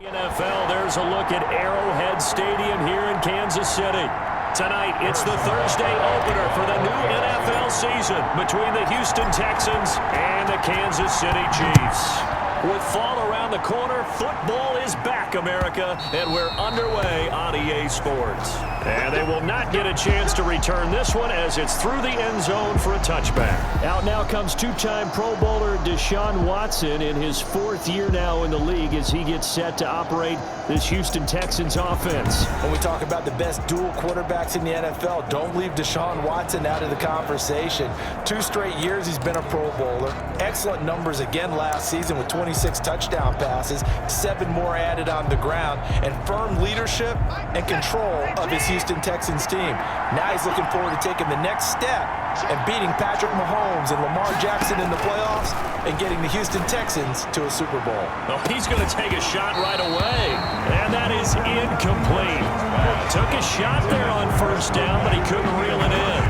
NFL, there's a look at Arrowhead Stadium here in Kansas City. Tonight, it's the Thursday opener for the new NFL season between the Houston Texans and the Kansas City Chiefs. With fall around the corner, football is back, America, and we're underway on EA Sports. And they will not get a chance to return this one as it's through the end zone for a touchback. Out now comes two-time Pro Bowler Deshaun Watson in his fourth year now in the league as he gets set to operate this Houston Texans offense. When we talk about the best dual quarterbacks in the NFL, don't leave Deshaun Watson out of the conversation. 2 straight years he's been a Pro Bowler. Excellent numbers again last season with 26 touchdown passes, 7 more added on the ground, and firm leadership and control of his Houston Texans team. Now he's looking forward to taking the next step and beating Patrick Mahomes and Lamar Jackson in the playoffs and getting the Houston Texans to a Super Bowl. Well, he's going to take a shot right away, and that is incomplete. Took a shot there on first down, but he couldn't reel it in.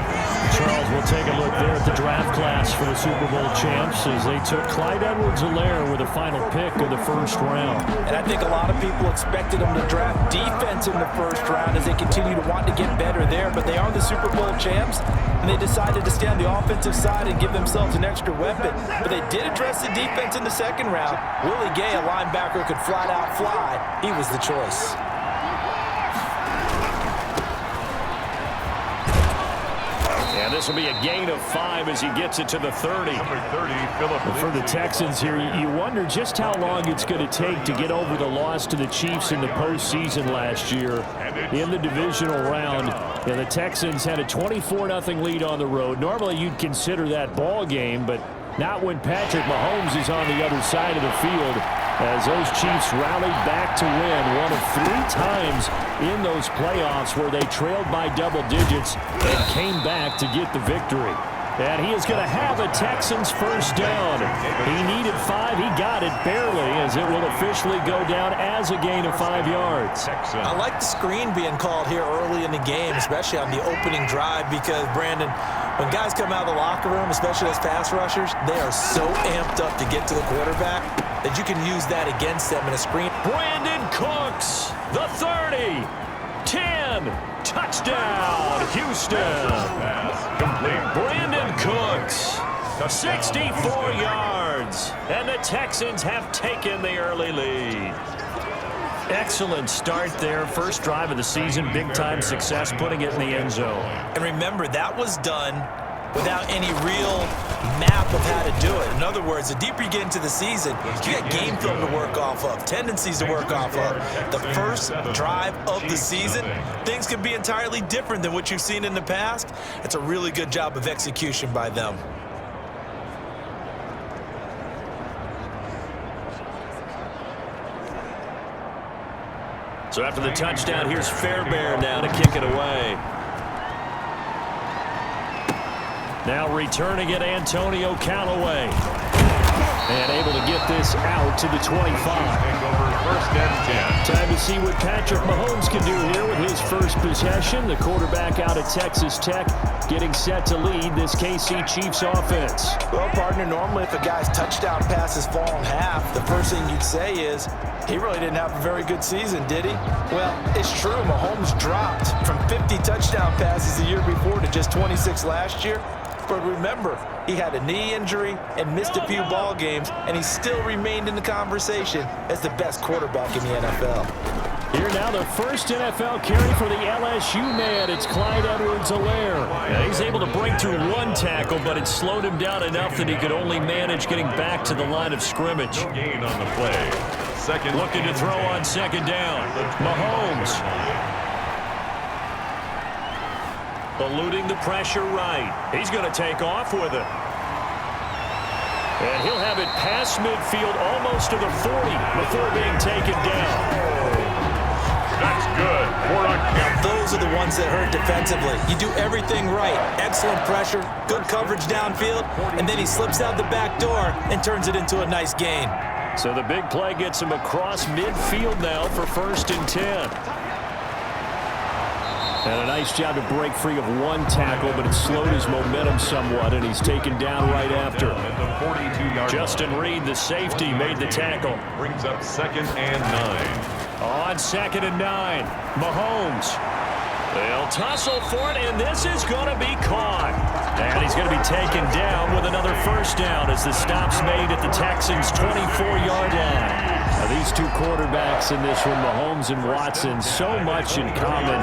Charles, we'll take a look there at the draft class for the Super Bowl champs as they took Clyde Edwards-Helaire with a final pick of the first round. And I think a lot of people expected them to draft defense in the first round as they continue to want to get better there, but they are the Super Bowl champs, and they decided to stay on the offensive side and give themselves an extra weapon. But they did address the defense in the second round. Willie Gay, a linebacker, could flat out fly. He was the choice. And this will be a gain of 5 as he gets it to the 30. For the Texans here, you wonder just how long it's going to take to get over the loss to the Chiefs in the postseason last year in the divisional round. And the Texans had a 24-0 lead on the road. Normally you'd consider that ball game, but not when Patrick Mahomes is on the other side of the field, as those Chiefs rallied back to win one of 3 times in those playoffs where they trailed by double digits and came back to get the victory. And he is going to have a Texans first down. He needed 5. He got it barely as it will officially go down as a gain of 5 yards. I like the screen being called here early in the game, especially on the opening drive, because, Brandon, when guys come out of the locker room, especially those pass rushers, they are so amped up to get to the quarterback that you can use that against them in a screen. Brandon Cooks, the 30, 10, touchdown, Houston. Brandon Cooks, 64 yards, and the Texans have taken the early lead. Excellent start there. First drive of the season, big-time success, putting it in the end zone. And remember, that was done without any real map of how to do it. In other words, the deeper you get into the season, you got game film to work off of, tendencies to work off of. The first drive of the season, things can be entirely different than what you've seen in the past. It's a really good job of execution by them. So after the touchdown, here's Fairbairn now to kick it away. Now returning it, Antonio Callaway. And able to get this out to the 25. First and 10. Time to see what Patrick Mahomes can do here with his first possession. The quarterback out of Texas Tech getting set to lead this KC Chiefs offense. Well, partner, normally if a guy's touchdown passes fall in half, the first thing you'd say is, he really didn't have a very good season, did he? Well, it's true. Mahomes dropped from 50 touchdown passes the year before to just 26 last year. But remember, he had a knee injury and missed a few ball games, and he still remained in the conversation as the best quarterback in the NFL. Here now, the first NFL carry for the LSU man. It's Clyde Edwards-Helaire. Yeah, he's able to break through 1 tackle, but it slowed him down enough that he could only manage getting back to the line of scrimmage. No gain on the play. Second. Looking to throw on second down. Mahomes. Eluding the pressure right. He's going to take off with it. And he'll have it past midfield almost to the 40 before being taken down. That's good. 4 on count. Those are the ones that hurt defensively. You do everything right. Excellent pressure, good coverage downfield, and then he slips out the back door and turns it into a nice gain. So the big play gets him across midfield now for first and 10. And a nice job to break free of one tackle, but it slowed his momentum somewhat, and he's taken down right after. Justin Reed, the safety, made the tackle. Brings up 2nd and 9. On 2nd and 9, Mahomes. They'll tussle for it, and this is going to be caught. And he's going to be taken down with another first down as the stop's made at the Texans' 24-yard line. Now, these two quarterbacks in this one, Mahomes and Watson, so much in common.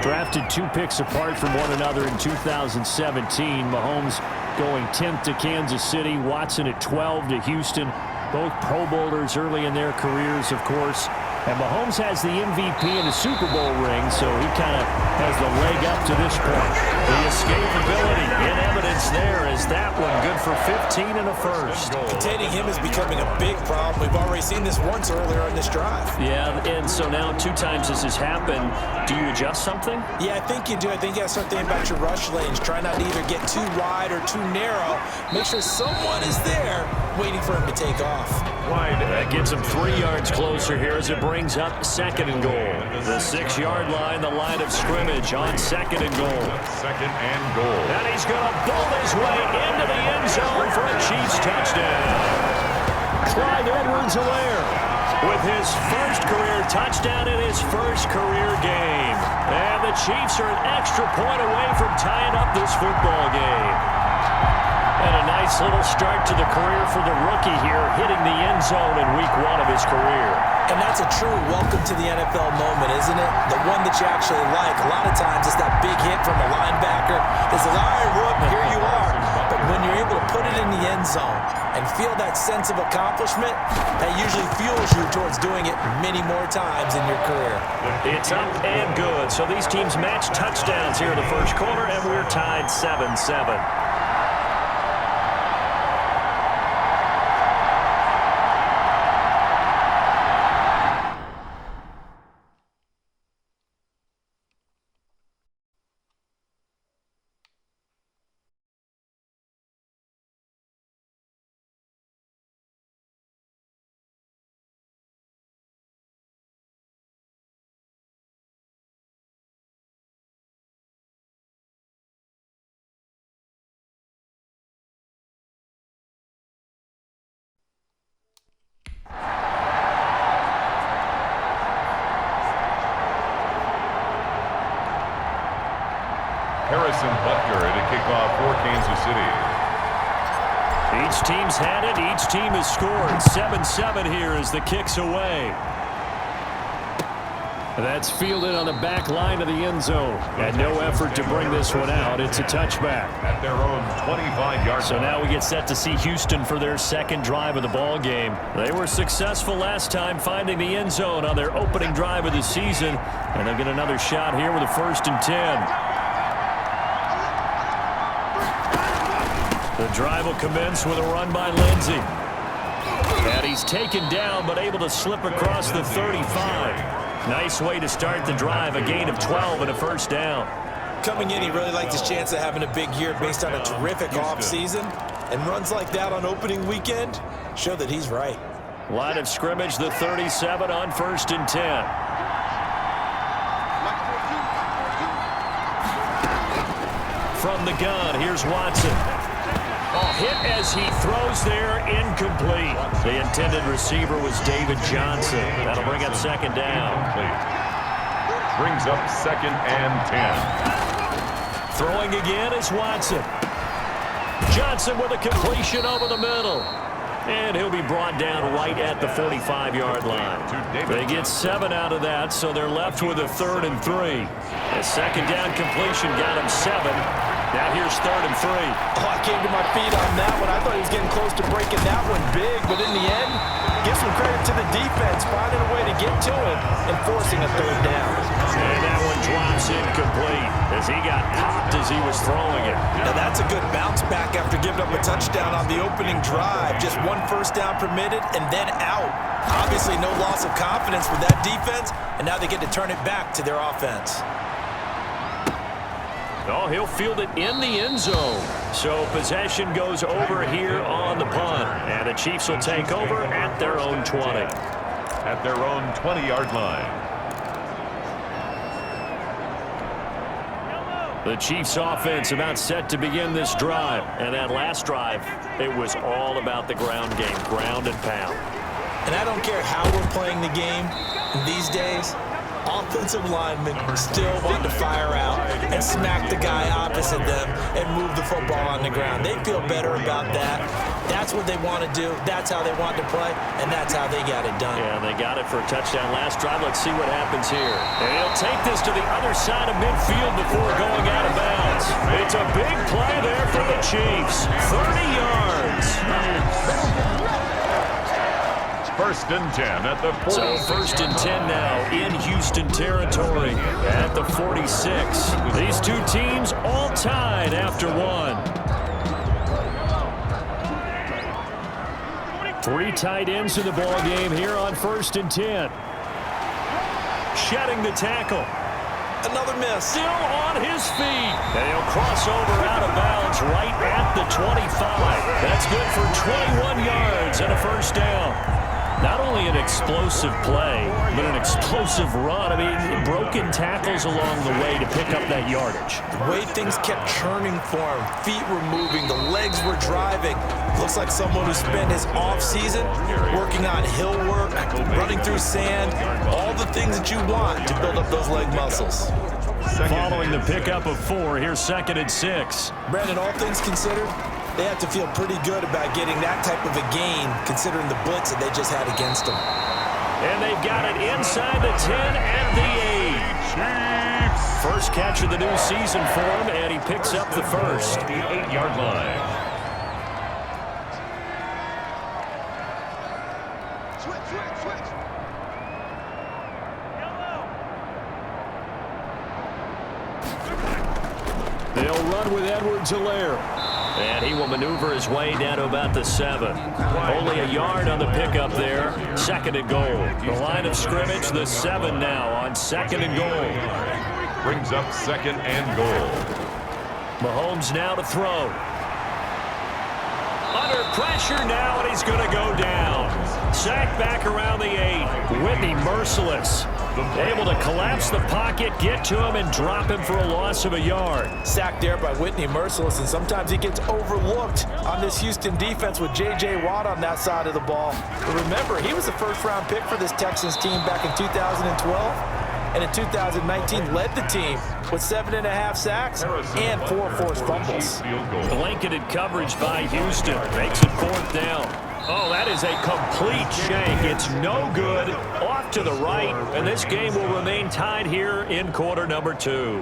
Drafted 2 picks apart from one another in 2017. Mahomes going 10th to Kansas City, Watson at 12 to Houston. Both Pro Bowlers early in their careers, of course. And Mahomes has the MVP and the Super Bowl ring, so he kind of has the leg up to this point. The escapability in evidence there is that one good for 15 and a first. Containing him is becoming a big problem. We've already seen this once earlier in this drive. Yeah, and so now 2 times this has happened. Do you adjust something? Yeah, I think you do. I think you got to start thinking about your rush lanes. Try not to either get too wide or too narrow. Make sure someone is there waiting for him to take off. Wide. That gets him 3 yards closer here as it brings up 2nd and goal. The 6-yard line, the line of scrimmage on 2nd and goal. 2nd and goal. And he's going to bolt his way into the end zone for a Chiefs touchdown. Clyde Edwards-Helaire with his first career touchdown in his first career game. And the Chiefs are an extra point away from tying up this football game. And a nice little start to the career for the rookie here, hitting the end zone in week 1 of his career. And that's a true welcome to the NFL moment, isn't it? The one that you actually like. A lot of times it's that big hit from a linebacker that says, all right, whoop, here you are. But when you're able to put it in the end zone and feel that sense of accomplishment, that usually fuels you towards doing it many more times in your career. It's up and good. So these teams match touchdowns here in the first quarter, and we're tied 7-7. Harrison Butker to kick off for Kansas City. Each team's had it. Each team has scored. 7-7 here as the kick's away. That's fielded on the back line of the end zone. And no effort to bring this one out. It's a touchback. At their own 25-yard line. So now we get set to see Houston for their second drive of the ball game. They were successful last time finding the end zone on their opening drive of the season. And they'll get another shot here with a 1st and 10. The drive will commence with a run by Lindsey. And he's taken down but able to slip across the 35. Nice way to start the drive, a gain of 12 and a first down. Coming in, he really liked his chance of having a big year based on a terrific offseason. And runs like that on opening weekend show that he's right. Line of scrimmage, the 37 on 1st and 10. From the gun, here's Watson. Hit as he throws there, incomplete. The intended receiver was David Johnson. That'll bring up 2nd down. Brings up 2nd and 10. Throwing again is Watson. Johnson with a completion over the middle. And he'll be brought down right at the 45-yard line. They get 7 out of that, so they're left with a 3rd and 3. A 2nd down completion got him 7. Now here's 3rd and 3. Oh, I came to my feet on that one. I thought he was getting close to breaking that one big, but in the end, give some credit to the defense, finding a way to get to it and forcing a 3rd down. And that one drops incomplete as he got popped as he was throwing it. Now that's a good bounce back after giving up a touchdown on the opening drive. Just 1 first down permitted and then out. Obviously no loss of confidence with that defense, and now they get to turn it back to their offense. Oh, he'll field it in the end zone. So possession goes over here on the punt. And the Chiefs will take over at their own 20. At their own 20-yard line. The Chiefs offense about set to begin this drive. And that last drive, it was all about the ground game, ground and pound. And I don't care how we're playing the game these days, offensive linemen still want to fire out and smack the guy opposite them and move the football on the ground. They feel better about that. That's what they want to do. That's how they want to play, and that's how they got it done. Yeah, they got it for a touchdown last drive. Let's see what happens here. And he'll take this to the other side of midfield before going out of bounds. It's a big play there for the Chiefs. 30 yards. First and 10 at the 46. So first and 10 now in Houston territory at the 46. These two teams all tied after one. 3 tight ends in the ball game here on first and 10. Shedding the tackle. Another miss. Still on his feet. And he'll cross over out of bounds right at the 25. That's good for 21 yards and a first down. Not only an explosive play, but an explosive run. I mean, broken tackles along the way to pick up that yardage. The way things kept churning for him, feet were moving, the legs were driving. Looks like someone who spent his off-season working on hill work, running through sand, all the things that you want to build up those leg muscles. Following the pickup of 4, here's 2nd and 6. Brandon, all things considered, they have to feel pretty good about getting that type of a gain, considering the blitz that they just had against them. And they've got it inside the 10 and the 8. First catch of the new season for him, and he picks up the first. The 8-yard line. They'll run with Edwards-Helaire. And he will maneuver his way down to about the 7. Only a yard on the pickup there. 2nd and goal. The line of scrimmage, the 7 now on 2nd and goal. Brings up 2nd and goal. Mahomes now to throw. Under pressure now, and he's going to go down. Sacked back around the 8. Whitney merciless. Able to collapse the pocket, get to him, and drop him for a loss of a yard. Sacked there by Whitney merciless, and sometimes he gets overlooked on this Houston defense with J.J. Watt on that side of the ball. But remember, he was a first-round pick for this Texans team back in 2012, and in 2019 led the team with 7.5 sacks and 4 forced fumbles. Blanketed coverage by Houston. Makes it 4th down. Oh, that is a complete shank. It's no good. Off to the right, and this game will remain tied here in quarter number 2.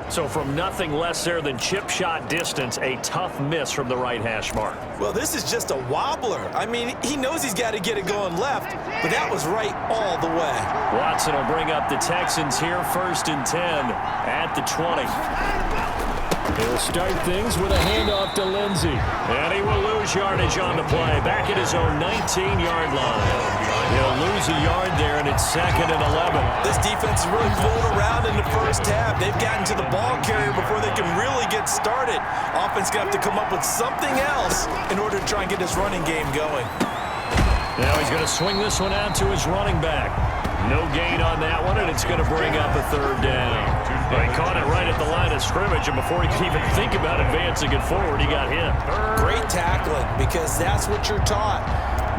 So from nothing less there than chip shot distance, a tough miss from the right hash mark. Well, this is just a wobbler. I mean, he knows he's got to get it going left, but that was right all the way. Watson will bring up the Texans here, 1st and 10 at the 20. He'll start things with a handoff to Lindsey. And he will lose yardage on the play. Back at his own 19-yard line. He'll lose a yard there, and it's 2nd and 11. This defense is really pulled around in the first half. They've gotten to the ball carrier before they can really get started. Offense going to have to come up with something else in order to try and get this running game going. Now he's going to swing this one out to his running back. No gain on that one, and it's going to bring up a 3rd down. They caught it right at the line of scrimmage, and before he could even think about advancing it forward, he got hit. Great tackling, because that's what you're taught.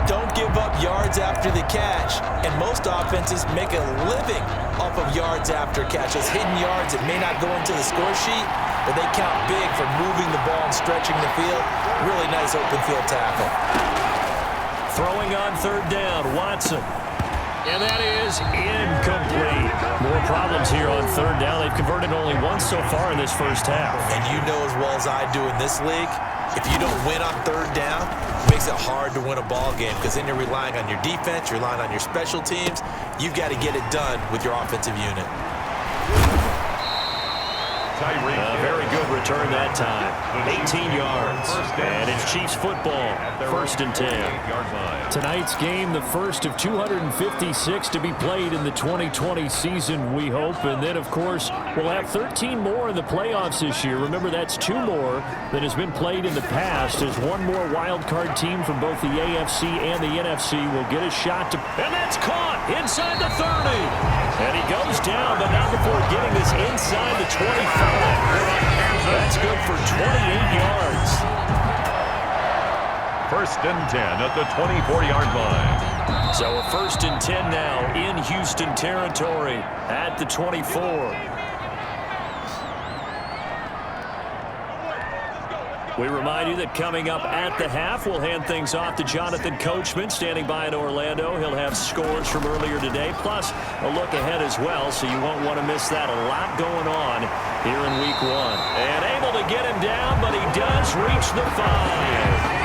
Don't give up yards after the catch, and most offenses make a living off of yards after catch. Those hidden yards that may not go into the score sheet, but they count big for moving the ball and stretching the field. Really nice open field tackle. Throwing on 3rd down, Watson. And that is incomplete. More problems here on 3rd down. They've converted only once so far in this first half. And you know as well as I do in this league, if you don't win on 3rd down, it makes it hard to win a ball game, because then you're relying on your defense, you're relying on your special teams. You've got to get it done with your offensive unit. Very good return that time. 18 yards. And it's Chiefs football. 1st and 10. Tonight's game, the first of 256 to be played in the 2020 season, we hope. And then, of course, we'll have 13 more in the playoffs this year. Remember, that's 2 more than has been played in the past, as one more wild card team from both the AFC and the NFC will get a shot to... And that's caught inside the 30. And he goes down, but not before getting this inside the 25. That's good for 28 yards. First and 10 at the 24-yard line. So a first and 10 now in Houston territory at the 24. We remind you that coming up at the half, we'll hand things off to Jonathan Coachman, standing by in Orlando. He'll have scores from earlier today, plus a look ahead as well, so you won't want to miss that. A lot going on here in Week 1. And able to get him down, but he does reach the 5.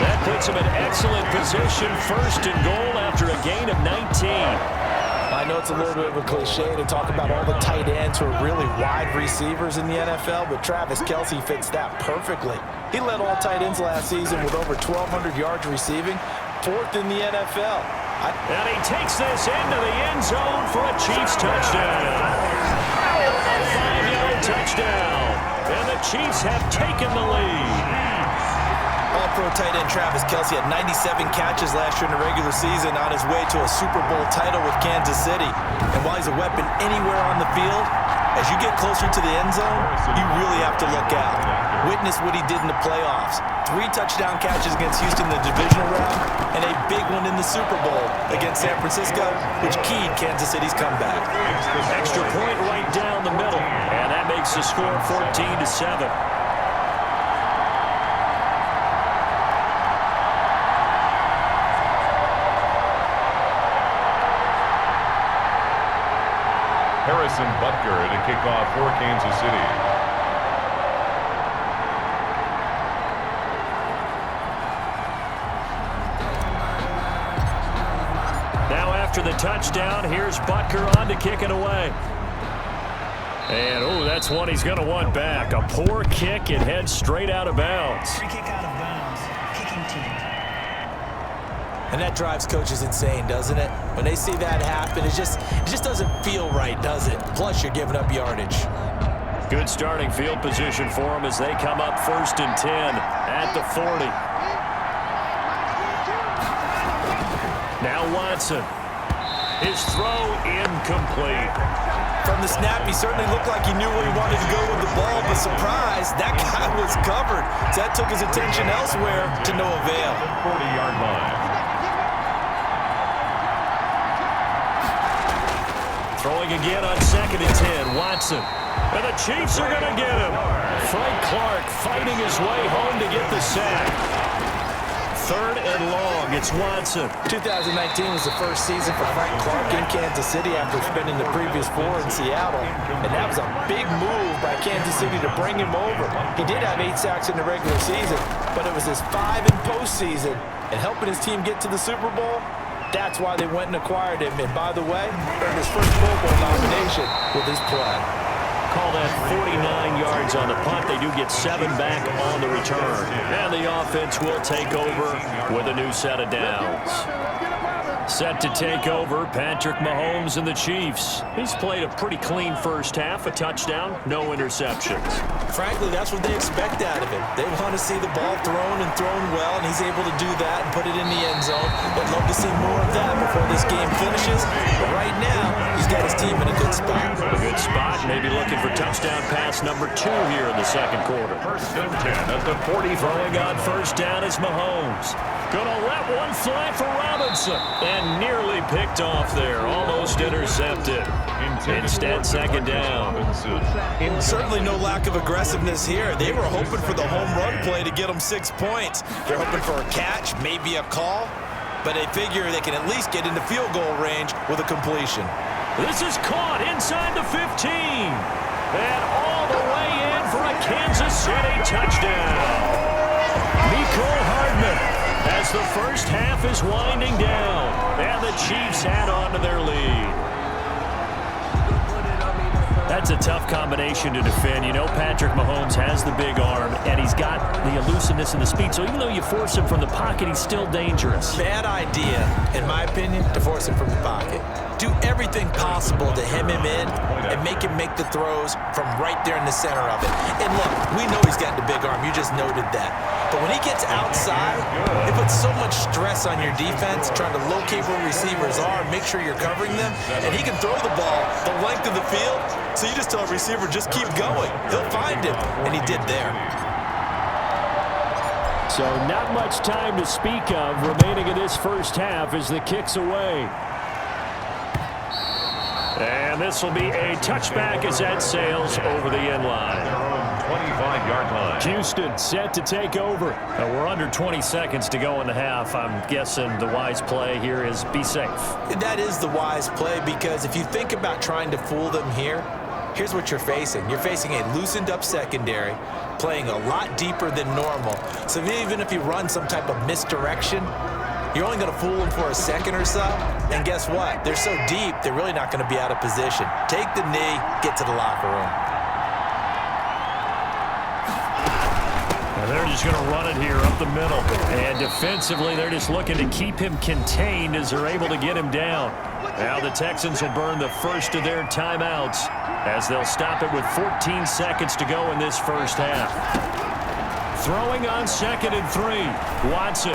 That puts him in excellent position, first and goal after a gain of 19. I know it's a little bit of a cliche to talk about all the tight ends who are really wide receivers in the NFL, but Travis Kelce fits that perfectly. He led all tight ends last season with over 1,200 yards receiving, 4th in the NFL. And he takes this into the end zone for a Chiefs touchdown. A 5-yard touchdown. And the Chiefs have taken the lead. All-pro tight end Travis Kelce had 97 catches last year in the regular season on his way to a Super Bowl title with Kansas City. And while he's a weapon anywhere on the field, as you get closer to the end zone, you really have to look out. Witness what he did in the playoffs. 3 touchdown catches against Houston in the divisional round, and a big one in the Super Bowl against San Francisco, which keyed Kansas City's comeback. Extra point right down the middle, and that makes the score 14-7. Harrison Butker to kick off for Kansas City. Now after the touchdown, here's Butker on to kick it away. And, oh, that's one he's going to want back. A poor kick. It heads straight out of bounds. Free kick out of bounds. Kicking team. And that drives coaches insane, doesn't it? When they see that happen, it just doesn't feel right, does it? Plus, you're giving up yardage. Good starting field position for them as they come up first and 10 at the 40. Now Watson. His throw incomplete. From the snap, he certainly looked like he knew where he wanted to go with the ball, but surprise, that guy was covered. So that took his attention elsewhere to no avail. 40-yard line. Throwing again on second and 10, Watson. And the Chiefs are going to get him. Frank Clark fighting his way home to get the sack. 3rd and long, it's Watson. 2019 was the first season for Frank Clark in Kansas City after spending the previous 4 in Seattle. And that was a big move by Kansas City to bring him over. He did have 8 sacks in the regular season, but it was his 5 in postseason. And helping his team get to the Super Bowl, that's why they went and acquired him. And by the way, earned his first Pro Bowl nomination with his play. Call that 49 yards on the punt. They do get 7 back on the return. And the offense will take over with a new set of downs. Set to take over, Patrick Mahomes and the Chiefs. He's played a pretty clean first half, a touchdown, no interceptions. Frankly, that's what they expect out of him. They want to see the ball thrown and thrown well, and he's able to do that and put it in the end zone. They'd love to see more of that before this game finishes. But right now, he's got his team in a good spot. A good spot, maybe looking for touchdown pass number 2 here in the second quarter. First and 10 at the 40. Throwing on first down is Mahomes. Gonna let one fly for Robinson. And nearly picked off there. Almost intercepted. Instead, second down. Certainly no lack of aggressiveness here. They were hoping for the home run play to get them 6 points. They're hoping for a catch, maybe a call. But they figure they can at least get into field goal range with a completion. This is caught inside the 15. And all the way in for a Kansas City touchdown. Mecole Hardman. As the first half is winding down, and the Chiefs add on to their lead. That's a tough combination to defend. You know Patrick Mahomes has the big arm, and he's got the elusiveness and the speed. So even though you force him from the pocket, he's still dangerous. Bad idea, in my opinion, to force him from the pocket. Do everything possible to hem him in and make him make the throws from right there in the center of it. And look, we know he's got the big arm. You just noted that. But when he gets outside, it puts so much stress on your defense trying to locate where receivers are, make sure you're covering them, and he can throw the ball the length of the field. So you just tell a receiver, just keep going. He'll find him, and he did there. So not much time to speak of remaining in this first half as the kick's away. And this will be a touchback as that sails over the end line. 25-yard line. Houston set to take over. We're under 20 seconds to go in the half. I'm guessing the wise play here is be safe. That is the wise play, because if you think about trying to fool them here, here's what you're facing. You're facing a loosened up secondary, playing a lot deeper than normal. So even if you run some type of misdirection, you're only going to fool them for a second or so. And guess what? They're so deep, they're really not going to be out of position. Take the knee, get to the locker room. And they're just going to run it here up the middle. And defensively, they're just looking to keep him contained as they're able to get him down. Now the Texans will burn the first of their timeouts as they'll stop it with 14 seconds to go in this first half. Throwing on 2nd and 3. Watson.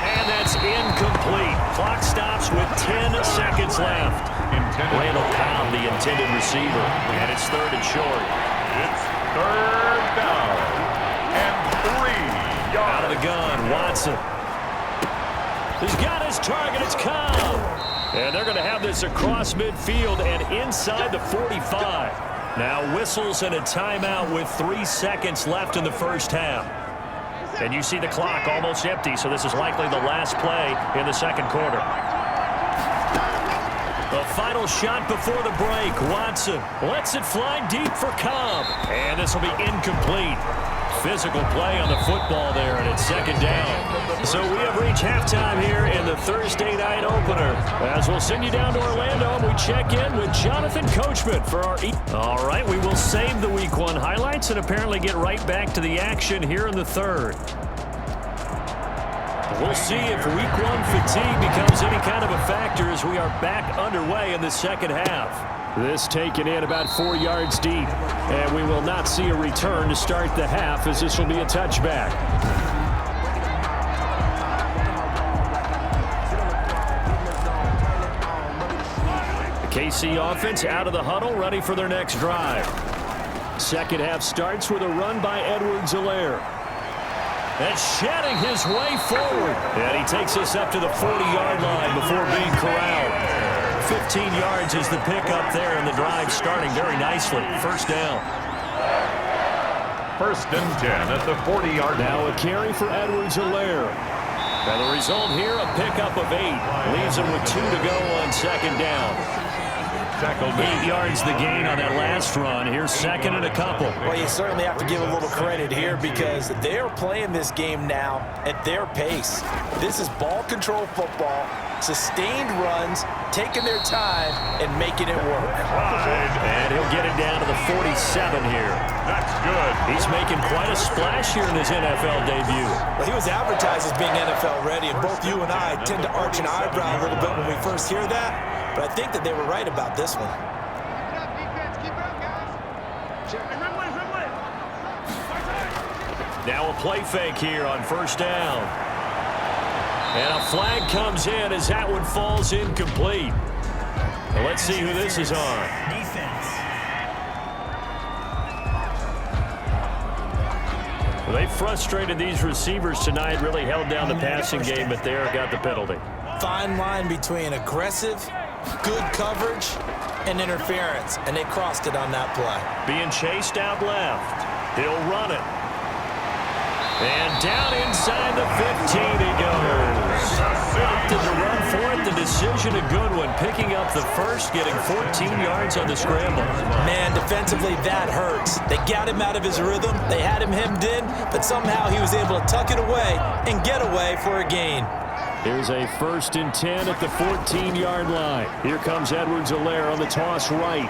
And that's incomplete. Clock stops with 10 seconds left. Randall Cobb, the intended receiver. And it's 3rd and short. It's 3rd down. And 3 yards. Out of the gun, Watson. He's got his target. It's Cobb. And they're going to have this across midfield and inside the 45. Now whistles and a timeout with 3 seconds left in the first half. And you see the clock almost empty, so this is likely the last play in the second quarter. The final shot before the break. Watson lets it fly deep for Cobb. And this will be incomplete. Physical play on the football there, and it's 2nd down. So we have reached halftime here in the Thursday night opener. As we'll send you down to Orlando, and we check in with Jonathan Coachman for our... All right, we will save the Week 1 highlights and apparently get right back to the action here in the 3rd. We'll see if Week 1 fatigue becomes any kind of a factor as we are back underway in the second half. This taken in about 4 yards deep, and we will not see a return to start the half as this will be a touchback. The KC offense out of the huddle, ready for their next drive. Second half starts with a run by Edwards-Helaire. And shedding his way forward. And he takes us up to the 40-yard line before being corralled. 15 yards is the pickup there, and the drive starting very nicely. First down. 1st and 10 at the 40-yard line. Now a carry for Edwards-Helaire. And the result here, a pickup of 8. Leaves him with 2 to go on 2nd down. Tackled 8 yards the gain on that last run. Here's 2nd and a couple. Well, you certainly have to give a little credit here because they're playing this game now at their pace. This is ball control football, sustained runs, taking their time, and making it work. And he'll get it down to the 47 here. That's good. He's making quite a splash here in his NFL debut. Well, he was advertised as being NFL ready, and both you and I tend to arch an eyebrow a little bit when we first hear that. But I think that they were right about this one. Now a play fake here on 1st down. And a flag comes in as that one falls incomplete. Well, let's see who this is on. Defense. Well, they frustrated these receivers tonight, really held down the passing game, but there got the penalty. Fine line between aggressive, good coverage, and interference, and they crossed it on that play. Being chased out left. He'll run it. And down inside the 15 he goes. Opted to run for it. The decision a good one. Picking up the first, getting 14 yards on the scramble. Man, defensively, that hurts. They got him out of his rhythm. They had him hemmed in, but somehow he was able to tuck it away and get away for a gain. Here's a 1st and 10 at the 14-yard line. Here comes Edwards-Helaire on the toss right.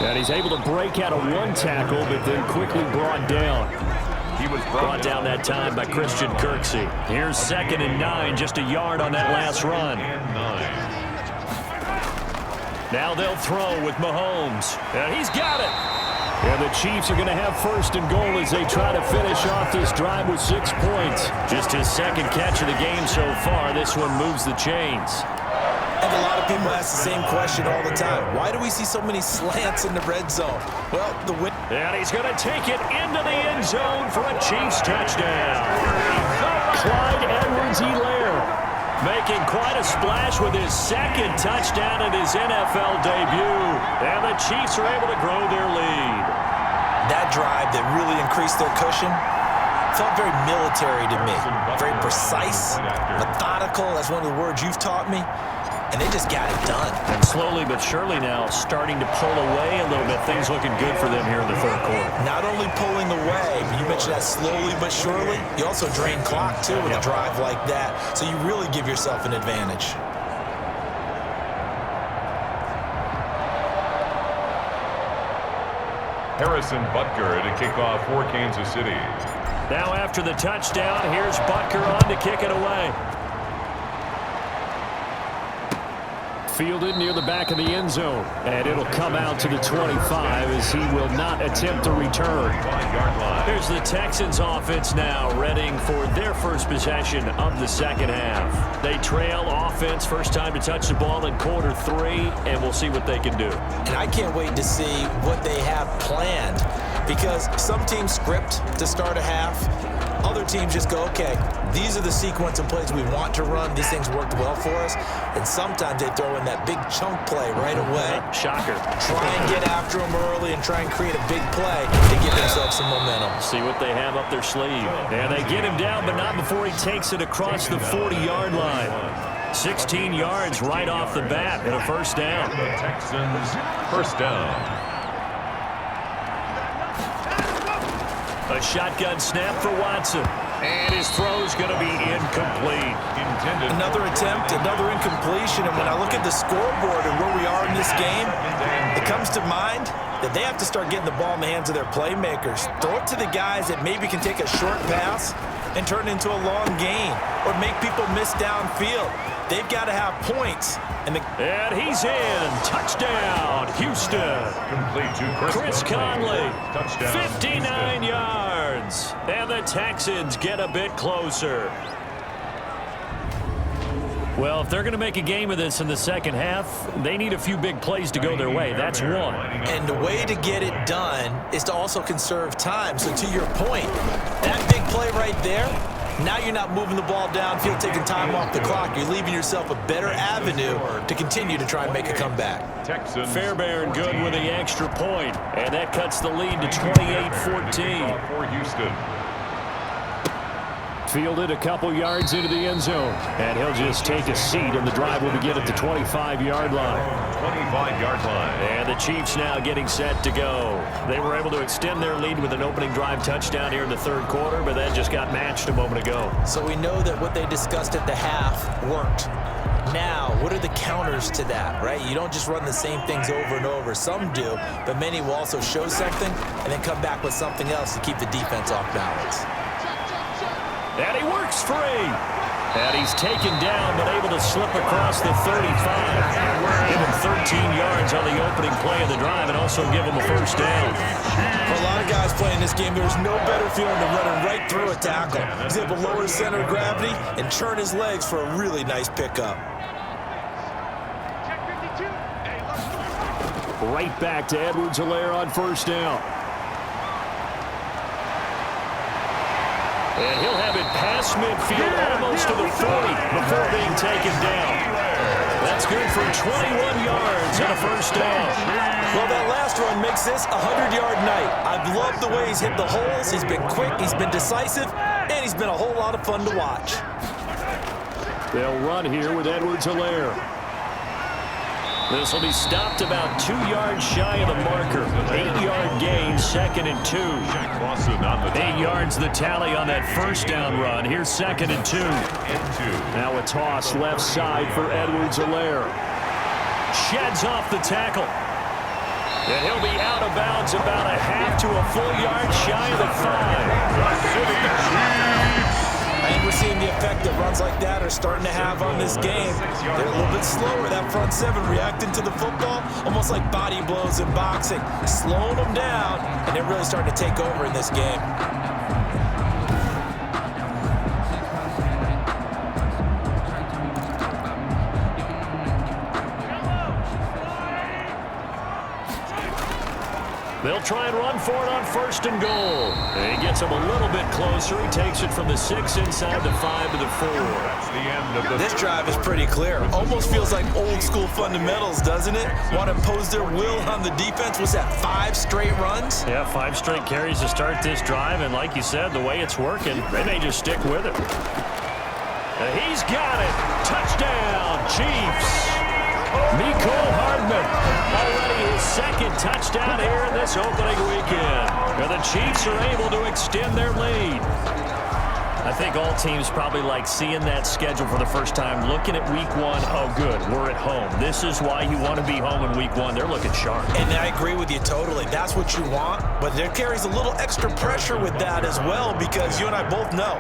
And he's able to break out of one tackle, but then quickly brought down. He was Brought down that time by Christian Kirksey. Here's 2nd and 9, just a yard on that last run. Now they'll throw with Mahomes. And he's got it. And the Chiefs are going to have 1st and goal as they try to finish off this drive with 6 points. Just his 2nd catch of the game so far. This one moves the chains. And a lot of people ask the same question all the time. Why do we see so many slants in the red zone? Well, the win. And he's going to take it into the end zone for a Chiefs touchdown. Clyde Edwards-Helaire making quite a splash with his 2nd touchdown in his NFL debut. And the Chiefs are able to grow their lead. That drive that really increased their cushion felt very military to me. Very precise, methodical. That's one of the words you've taught me. And they just got it done. And slowly but surely now starting to pull away a little bit. Things looking good for them here in the 3rd quarter. Not only pulling away, but you mentioned that slowly but surely. You also drain clock, too, with a drive like that. So you really give yourself an advantage. Harrison Butker to kick off for Kansas City. Now after the touchdown, here's Butker on to kick it away. Fielded near the back of the end zone. And it'll come out to the 25 as he will not attempt to return. Here's the Texans offense now, readying for their first possession of the 2nd half. They trail offense, first time to touch the ball in quarter 3, and we'll see what they can do. And I can't wait to see what they have planned, because some teams script to start a half. Other teams just go, okay, these are the sequence of plays we want to run. These things worked well for us. And sometimes they throw in that big chunk play right away. Shocker. Try and get after them early and try and create a big play to give themselves some momentum. See what they have up their sleeve. And they get him down, but not before he takes it across the 40-yard line. 16 yards right off the bat and a 1st down. The Texans 1st down. A shotgun snap for Watson. And his throw's going to be incomplete. Another attempt, another incompletion. And when I look at the scoreboard and where we are in this game, it comes to mind that they have to start getting the ball in the hands of their playmakers. Throw it to the guys that maybe can take a short pass and turn it into a long gain or make people miss downfield. They've got to have points. And he's in. Touchdown, Houston. Complete to Chris Conley. Touchdown. 59 yards. And the Texans get a bit closer. Well, if they're going to make a game of this in the 2nd half, they need a few big plays to go their way. That's one. And the way to get it done is to also conserve time. So to your point, that big play right there, now you're not moving the ball downfield, taking time off the clock. You're leaving yourself a better avenue to continue to try and make a comeback. Texans. Fairbairn good with the extra point, and that cuts the lead to 28-14. For Houston. Fielded a couple yards into the end zone, and he'll just take a seat, and the drive will begin at the 25-yard line. 25-yard line. And the Chiefs now getting set to go. They were able to extend their lead with an opening drive touchdown here in the 3rd quarter, but that just got matched a moment ago. So we know that what they discussed at the half worked. Now, what are the counters to that, right? You don't just run the same things over and over. Some do, but many will also show something and then come back with something else to keep the defense off balance. And he works free. And he's taken down, but able to slip across the 35. Give him 13 yards on the opening play of the drive and also give him a 1st down. For a lot of guys playing this game, there's no better feeling than running right through a tackle. He's able to lower his center of gravity and turn his legs for a really nice pickup. Right back to Edwards-Helaire on 1st down. And he'll have it past midfield, almost to the 40 before being taken down. That's good for 21 yards and a 1st down. Well, that last run makes this a 100-yard night. I've loved the way he's hit the holes. He's been quick, he's been decisive, and he's been a whole lot of fun to watch. They'll run here with Edwards-Helaire. This will be stopped about 2 yards shy of the marker. 8-yard gain, 2nd and 2. 8 yards the tally on that 1st down run. Here's 2nd and 2. Now a toss left side for Edwards-Helaire. Sheds off the tackle. And he'll be out of bounds about a half to a full yard shy of the 5. And we're seeing the effect that runs like that are starting to have on this game. They're a little bit slower, that front seven, reacting to the football, almost like body blows in boxing, slowing them down, and they're really starting to take over in this game. They'll try and run for it on 1st and goal. And he gets him a little bit closer. He takes it from the 6 inside the 5 to the 4. That's the end of the This drive is pretty clear. Almost feels like old school fundamentals, doesn't it? Want to impose their will on the defense. Was that 5 straight runs? Yeah, 5 straight carries to start this drive. And like you said, the way it's working, they may just stick with it. And he's got it. Touchdown, Chiefs. Mecole Hardman, already his 2nd touchdown here in this opening weekend. And the Chiefs are able to extend their lead. I think all teams probably like seeing that schedule for the first time, looking at week 1. Oh, good, we're at home. This is why you want to be home in week 1. They're looking sharp. And I agree with you totally. That's what you want. But there carries a little extra pressure with that as well, because you and I both know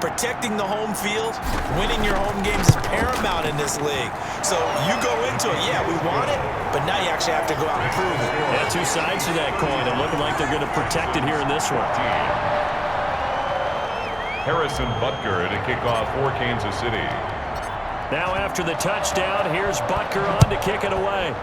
protecting the home field, winning your home games is paramount in this league. So you go into it, yeah, we want it, but now you actually have to go out and prove it. Yeah, 2 sides to that coin, and looking like they're going to protect it here in this one. Harrison Butker to kick off for Kansas City. Now after the touchdown, here's Butker on to kick it away.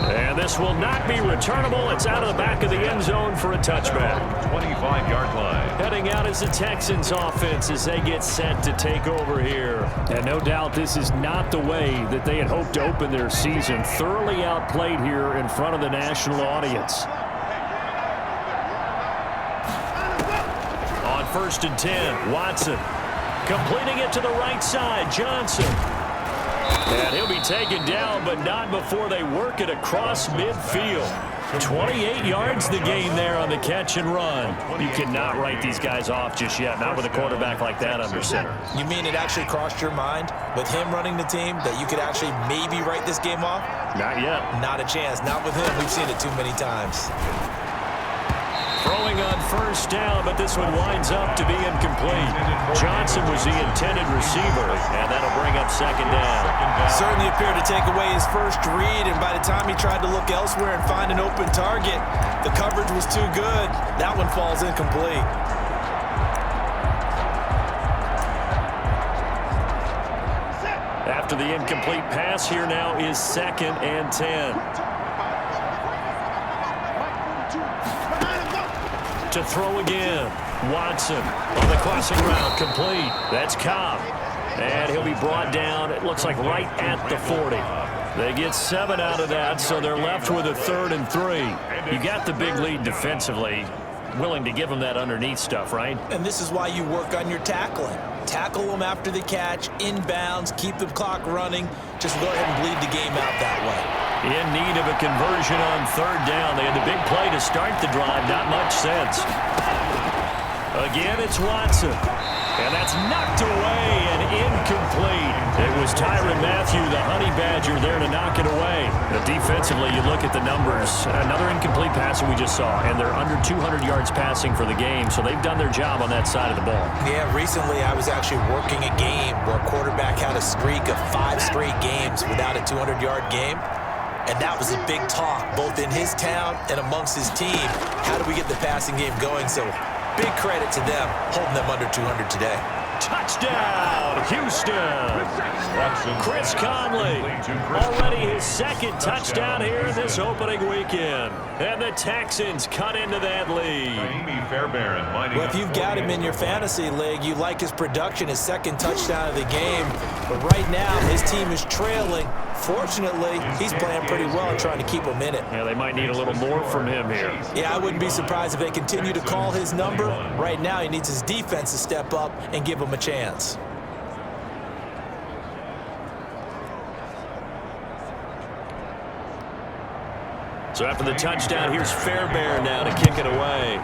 And this will not be returnable. It's out of the back of the end zone for a touchback. 25-yard line. Heading out is the Texans offense as they get set to take over here. And no doubt this is not the way that they had hoped to open their season. Thoroughly outplayed here in front of the national audience. On 1st and 10, Watson completing it to the right side. Johnson. And he'll be taken down, but not before they work it across midfield. 28 yards the gain there on the catch and run. You cannot write these guys off just yet, not with a quarterback like that under center. You mean it actually crossed your mind with him running the team that you could actually maybe write this game off? Not yet. Not a chance. Not with him. We've seen it too many times. Throwing on 1st down, but this one winds up to be incomplete. Johnson was the intended receiver, and that'll bring up 2nd down. Certainly appeared to take away his first read, and by the time he tried to look elsewhere and find an open target, the coverage was too good. That one falls incomplete. After the incomplete pass, here now is 2nd and 10. To throw again. Watson on the crossing route, complete. That's Cobb. And he'll be brought down, it looks like right at the 40. They get 7 out of that, so they're left with a 3rd and 3. You got the big lead defensively. Willing to give them that underneath stuff, right? And this is why you work on your tackling. Tackle them after the catch, inbounds, keep the clock running. Just go ahead and bleed the game out that way. In need of a conversion on 3rd down. They had the big play to start the drive. Not much sense. Again, it's Watson. And that's knocked away and incomplete. It was Tyrann Mathieu, the Honey Badger, there to knock it away. But defensively, you look at the numbers. Another incomplete pass that we just saw, and they're under 200 yards passing for the game, so they've done their job on that side of the ball. Yeah, recently I was actually working a game where a quarterback had a streak of 5 straight games without a 200-yard game. And that was a big talk, both in his town and amongst his team. How do we get the passing game going? So big credit to them, holding them under 200 today. Touchdown, Houston. Chris Conley, already his 2nd touchdown here in this opening weekend. And the Texans cut into that lead. Well, if you've got him in your fantasy league, you like his production, his 2nd touchdown of the game. But right now, his team is trailing. Fortunately, he's playing pretty well and trying to keep him in it. Yeah, they might need a little more from him here. Yeah, I wouldn't be surprised if they continue to call his number. Right now, he needs his defense to step up and give him a chance. So after the touchdown, here's Fairbairn now to kick it away.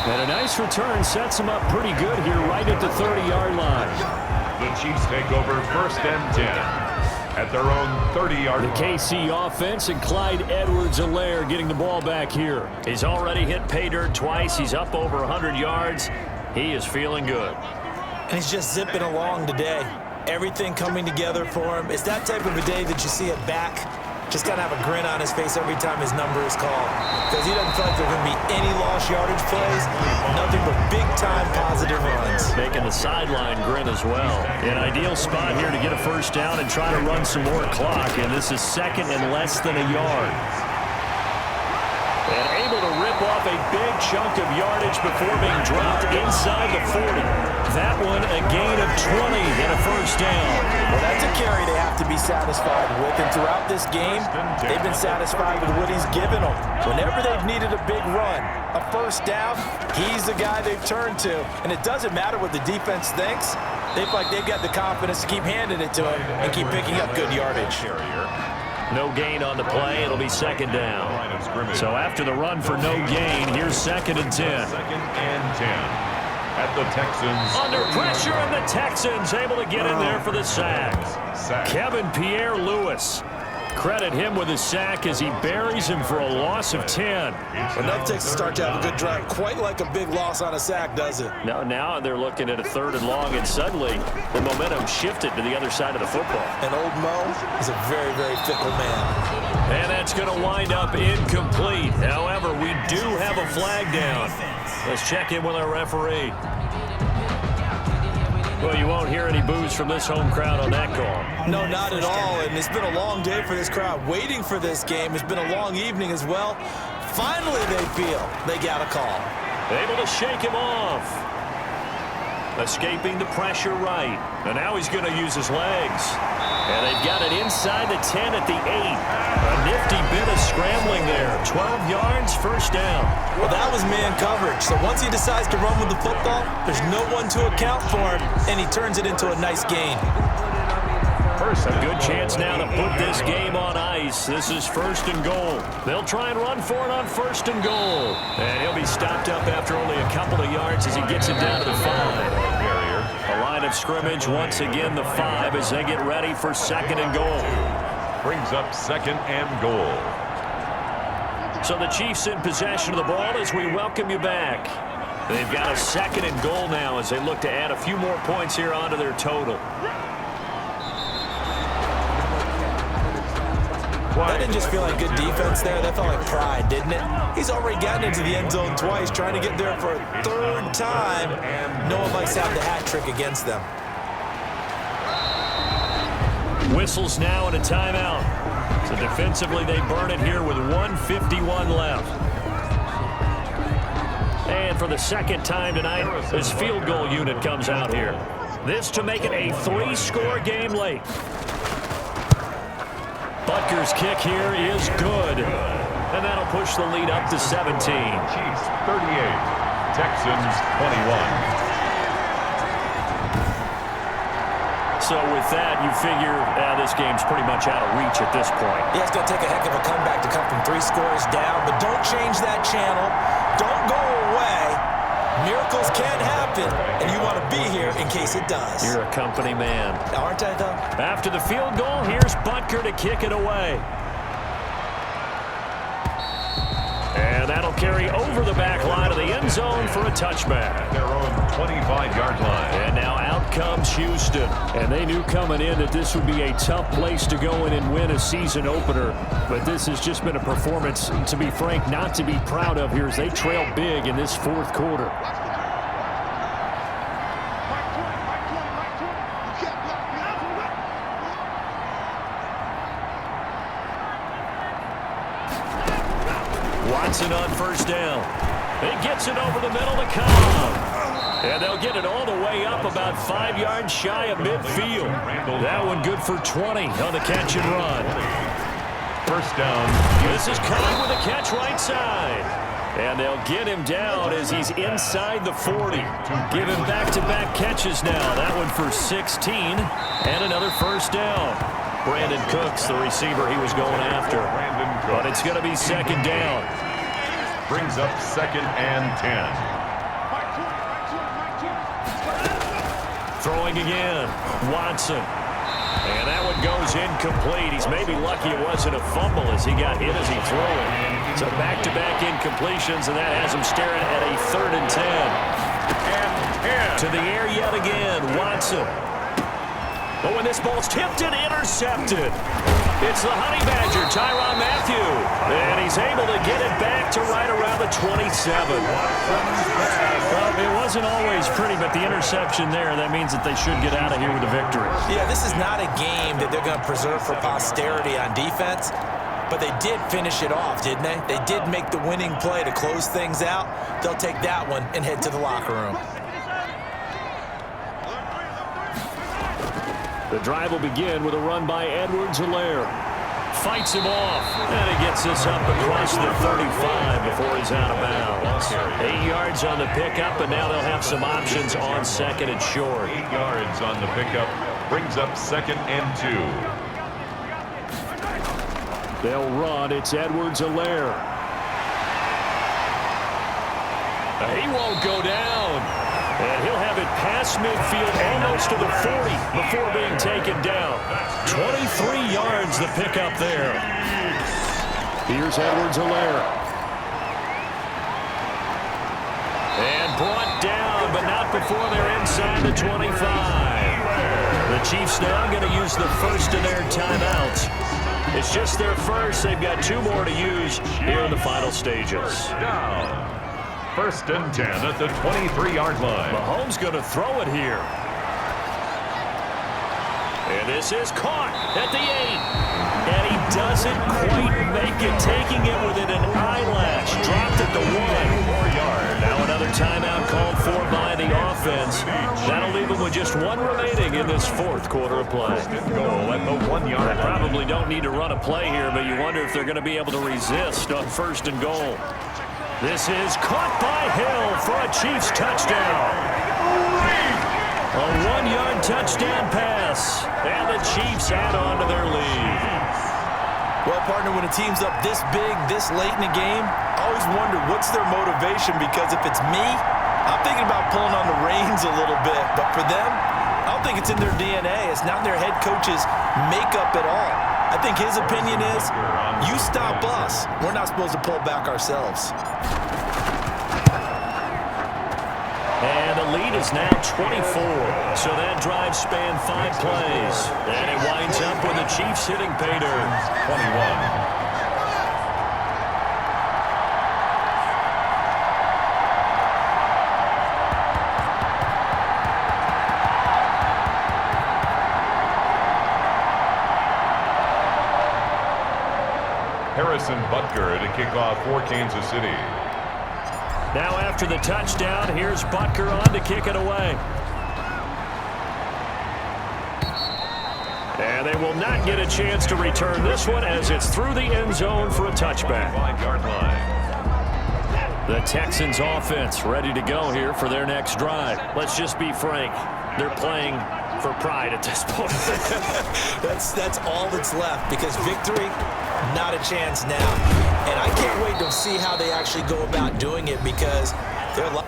And A nice return sets them up pretty good here right at the 30-yard line. The Chiefs take over 1st and 10 at their own 30-yard line. The KC offense and Clyde Edwards-Helaire getting the ball back here. He's already hit pay dirt twice. He's up over 100 yards. He is feeling good. And he's just zipping along today. Everything coming together for him. It's that type of a day that you see a back just kind of have a grin on his face every time his number is called. Because he doesn't feel like there are going to be any lost yardage plays. Nothing but big-time positive runs. Making the sideline grin as well. An ideal spot here to get a first down and try to run some more clock. And this is 2nd and less than a yard. And able to rip off a big chunk of yardage before being dropped inside the 40. That one a gain of 20 and a first down. Well, that's a carry they have to be satisfied with. And throughout this game, they've been satisfied with what he's given them. Whenever they've needed a big run, a first down, he's the guy they've turned to. And it doesn't matter what the defense thinks. They feel like they've got the confidence to keep handing it to him and keep picking up good yardage. No gain on the play. It'll be 2nd down. So after the run for no gain, here's 2nd and 10. 2nd and 10 at the Texans. Under pressure, and the Texans able to get in there for the sack. Kevin Pierre-Louis. Credit him with a sack as he buries him for a loss of 10. Enough takes to start to have a good drive. Quite like a big loss on a sack, does it? Now they're looking at a 3rd and long, and suddenly the momentum shifted to the other side of the football. And old Mo is a very, very fickle man. And that's going to wind up incomplete. However, we do have a flag down. Let's check in with our referee. Well, you won't hear any boos from this home crowd on that call. No, not at all. And it's been a long day for this crowd waiting for this game. It's been a long evening as well. Finally, they feel they got a call. Able to shake him off. Escaping the pressure right. And now he's going to use his legs. And they've got it inside the 10 at the 8. A nifty bit of scrambling there. 12 yards, first down. Well, that was man coverage. So once he decides to run with the football, there's no one to account for him, and he turns it into a nice gain. A good chance now to put this game on ice. This is 1st and goal. They'll try and run for it on 1st and goal. And he'll be stopped up after only a couple of yards as he gets it down to the 5. A line of scrimmage, once again the 5 as they get ready for 2nd and goal. Brings up 2nd and goal. So the Chiefs in possession of the ball as we welcome you back. They've got a 2nd and goal now as they look to add a few more points here onto their total. That didn't just feel like good defense there. That felt like pride, didn't it? He's already gotten into the end zone twice, trying to get there for a 3rd time. No one likes to have the hat trick against them. Whistles now and a timeout. So defensively, they burn it here with 1:51 left. And for the 2nd time tonight, this field goal unit comes out here. This to make it a 3-score game late. Butker's kick here is good. And that'll push the lead up to 17. Chiefs 38, Texans 21. So with that, you figure this game's pretty much out of reach at this point. Yeah, it's going to take a heck of a comeback to come from 3 scores down, but don't change that channel. Don't go away. Miracles can happen, and you want to be here in case it does. You're a company man. Aren't I, though? After the field goal, here's Butker to kick it away. And that'll carry over the back line of the end zone for a touchback. Their own 25-yard line. And now out comes Houston. And they knew coming in that this would be a tough place to go in and win a season opener. But this has just been a performance, to be frank, not to be proud of here as they trail big in this 4th quarter. Watson on first down. It gets it over the middle of the column. And they'll get it all the way up about 5 yards shy of midfield. That one good for 20 on the catch and run. First down. This is Khan with a catch right side. And they'll get him down as he's inside the 40. Give him back-to-back catches now. That one for 16 and another first down. Brandon Cooks, the receiver he was going after. But it's going to be 2nd down. Brings up 2nd and 10. Throwing again. Watson. And that one goes incomplete. He's maybe lucky it wasn't a fumble as he got hit as he threw it. So back-to-back incompletions, and that has him staring at a 3rd and 10. To the air yet again, Watson. But when this ball's tipped and intercepted, it's the Honey Badger, Tyrann Mathieu. And he's able to get it back to right around the 27. Well, it wasn't always pretty, but the interception there, that means that they should get out of here with a victory. Yeah, this is not a game that they're going to preserve for posterity on defense, but they did finish it off, didn't they? They did make the winning play to close things out. They'll take that one and head to the locker room. The drive will begin with a run by Edwards-Helaire. Fights him off, and he gets this up across the 35 before he's out of bounds. 8 yards on the pickup, and now they'll have some options on 2nd and short. 8 yards on the pickup brings up 2nd and 2. They'll run. It's Edwards-Helaire. He won't go down. And he'll have it past midfield almost to the 40 before being taken down. 23 yards the pickup there. Here's Edwards-Helaire. And brought down, but not before they're inside the 25. The Chiefs now going to use the first of their timeouts. It's just their first. They've got 2 more to use here in the final stages. Down. 1st and 10 at the 23-yard line. Mahomes going to throw it here. And this is caught at the 8. And he doesn't quite make it, taking it within an eyelash. Dropped at the 1. 4 yards. Now another timeout called for by the offense. That'll leave them with just 1 remaining in this 4th quarter of play. Goal at the 1-yard They probably don't need to run a play here, but you wonder if they're going to be able to resist on 1st and goal. This is caught by Hill for a Chiefs touchdown. A 1-yard touchdown pass, and the Chiefs add on to their lead. Well, partner, when a team's up this big, this late in the game, I always wonder what's their motivation, because if it's me, I'm thinking about pulling on the reins a little bit. But for them, I don't think it's in their DNA. It's not in their head coach's makeup at all. I think his opinion is, you stop us. We're not supposed to pull back ourselves. And the lead is now 24. So that drive spanned 5 plays. And it winds up with the Chiefs hitting pay dirt. 21. Harrison Butker to kick off for Kansas City. Now after the touchdown, here's Butker on to kick it away. And they will not get a chance to return this one as it's through the end zone for a touchback. 5-yard line. The Texans offense ready to go here for their next drive. Let's just be frank. They're playing for pride at this point. That's all that's left, because victory, not a chance now. And I can't wait to see how they actually go about doing it, because there are a lot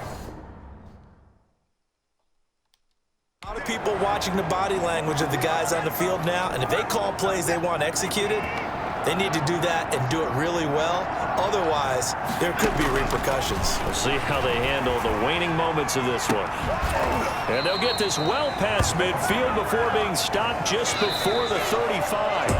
of people watching the body language of the guys on the field now, and if they call plays they want executed, they need to do that and do it really well. Otherwise, there could be repercussions. We'll see how they handle the waning moments of this one. And they'll get this well past midfield before being stopped just before the 35.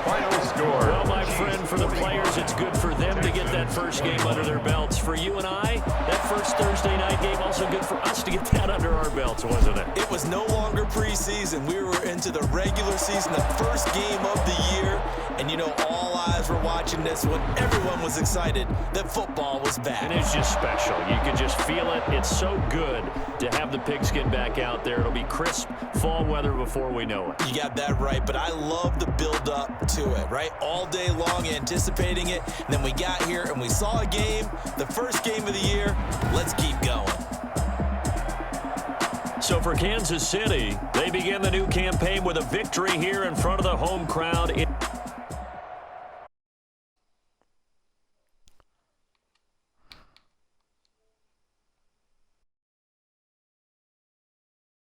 Final score. Well, my friend, for the players, it's good for them to get that first game under their belts. For you and I, that first Thursday night game, also good for us to get that under our belts, wasn't it? It was no longer preseason. We were into the regular season, the first game of the year. And, you know, all eyes were watching this one. Everyone was excited that football was back. And it's just special. You can just feel it. It's so good to have the pigskin back out there. It'll be crisp fall weather before we know it. You got that right, but I love the build-up to it, right? All day long anticipating it, and then we got here and we saw a game, the first game of the year. Let's keep going. So for Kansas City, they begin the new campaign with a victory here in front of the home crowd in